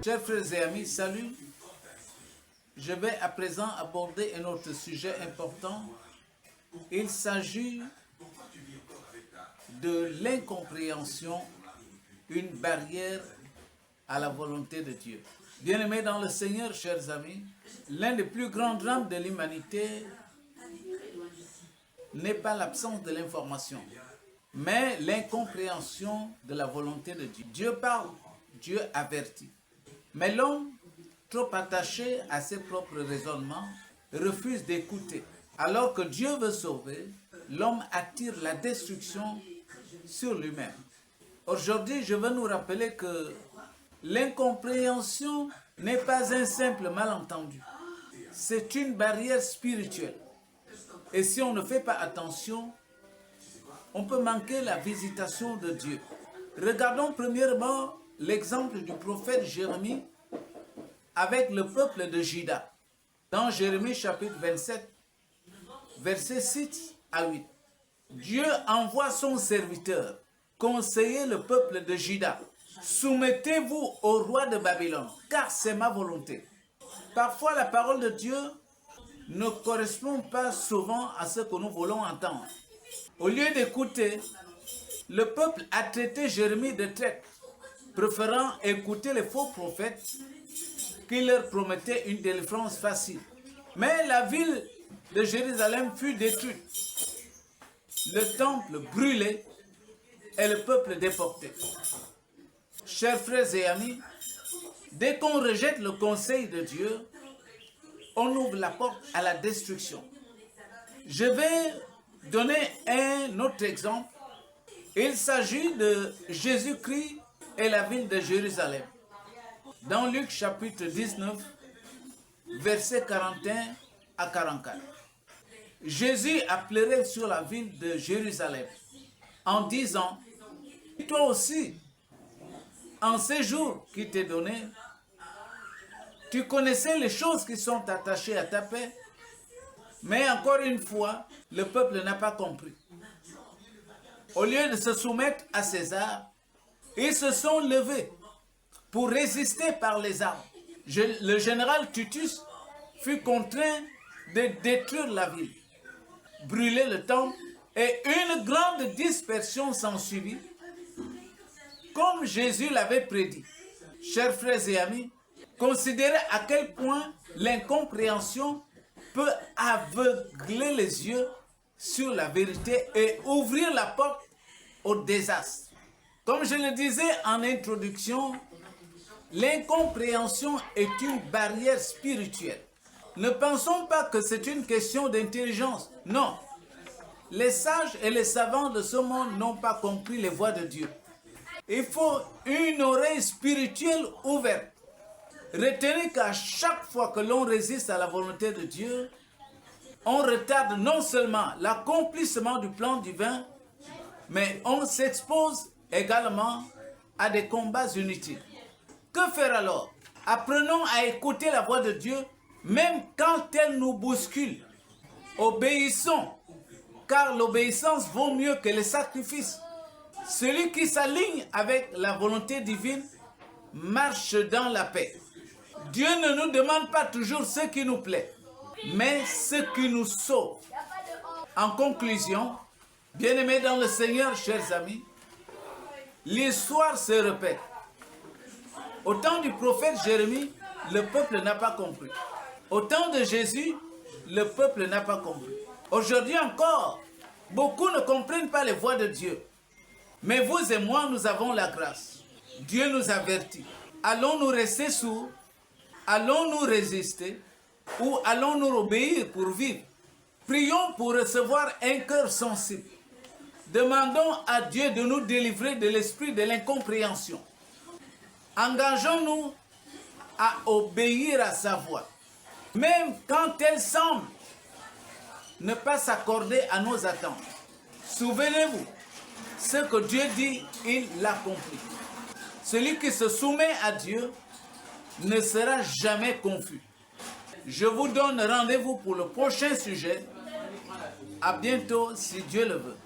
Chers frères et amis, salut. Je vais à présent aborder un autre sujet important. Il s'agit de l'incompréhension, une barrière à la volonté de Dieu. Bien-aimés dans le Seigneur, chers amis, l'un des plus grands drames de l'humanité n'est pas l'absence de l'information, mais l'incompréhension de la volonté de Dieu. Dieu parle, Dieu avertit. Mais l'homme, trop attaché à ses propres raisonnements, refuse d'écouter. Alors que Dieu veut sauver, l'homme attire la destruction sur lui-même. Aujourd'hui, je veux nous rappeler que l'incompréhension n'est pas un simple malentendu. C'est une barrière spirituelle. Et si on ne fait pas attention, on peut manquer la visitation de Dieu. Regardons premièrement l'exemple du prophète Jérémie avec le peuple de Juda. Dans Jérémie chapitre 27, versets 6 à 8. Dieu envoie son serviteur conseiller le peuple de Juda. Soumettez-vous au roi de Babylone, car c'est ma volonté. Parfois, la parole de Dieu ne correspond pas souvent à ce que nous voulons entendre. Au lieu d'écouter, le peuple a traité Jérémie de traître, préférant écouter les faux prophètes qui leur promettaient une délivrance facile. Mais la ville de Jérusalem fut détruite, le temple brûlé et le peuple déporté. Chers frères et amis, dès qu'on rejette le conseil de Dieu, on ouvre la porte à la destruction. Je vais donner un autre exemple. Il s'agit de Jésus-Christ et la ville de Jérusalem. Dans Luc chapitre 19, versets 41 à 44. Jésus a pleuré sur la ville de Jérusalem en disant, « Toi aussi, en ces jours qui t'est donné, tu connaissais les choses qui sont attachées à ta paix, mais encore une fois, le peuple n'a pas compris. Au lieu de se soumettre à César, ils se sont levés pour résister par les armes. Le général Titus fut contraint de détruire la ville, brûler le temple, et une grande dispersion s'ensuivit, comme Jésus l'avait prédit. Chers frères et amis, considérez à quel point l'incompréhension peut aveugler les yeux sur la vérité et ouvrir la porte au désastre. Comme je le disais en introduction, l'incompréhension est une barrière spirituelle. Ne pensons pas que c'est une question d'intelligence. Non. Les sages et les savants de ce monde n'ont pas compris les voies de Dieu. Il faut une oreille spirituelle ouverte. Retenez qu'à chaque fois que l'on résiste à la volonté de Dieu, on retarde non seulement l'accomplissement du plan divin, mais on s'expose également à des combats inutiles. Que faire alors? Apprenons à écouter la voix de Dieu, même quand elle nous bouscule. Obéissons, car l'obéissance vaut mieux que les sacrifices. Celui qui s'aligne avec la volonté divine marche dans la paix. Dieu ne nous demande pas toujours ce qui nous plaît, mais ce qui nous sauve. En conclusion, bien-aimés dans le Seigneur, chers amis, l'histoire se répète. Au temps du prophète Jérémie, le peuple n'a pas compris. Au temps de Jésus, le peuple n'a pas compris. Aujourd'hui encore, beaucoup ne comprennent pas les voies de Dieu. Mais vous et moi, nous avons la grâce. Dieu nous avertit. Allons-nous rester sourds? Allons-nous résister? Ou allons-nous obéir pour vivre? Prions pour recevoir un cœur sensible. Demandons à Dieu de nous délivrer de l'esprit de l'incompréhension. Engageons-nous à obéir à sa voix, même quand elle semble ne pas s'accorder à nos attentes. Souvenez-vous, ce que Dieu dit, il l'accomplit. Celui qui se soumet à Dieu ne sera jamais confus. Je vous donne rendez-vous pour le prochain sujet. À bientôt si Dieu le veut.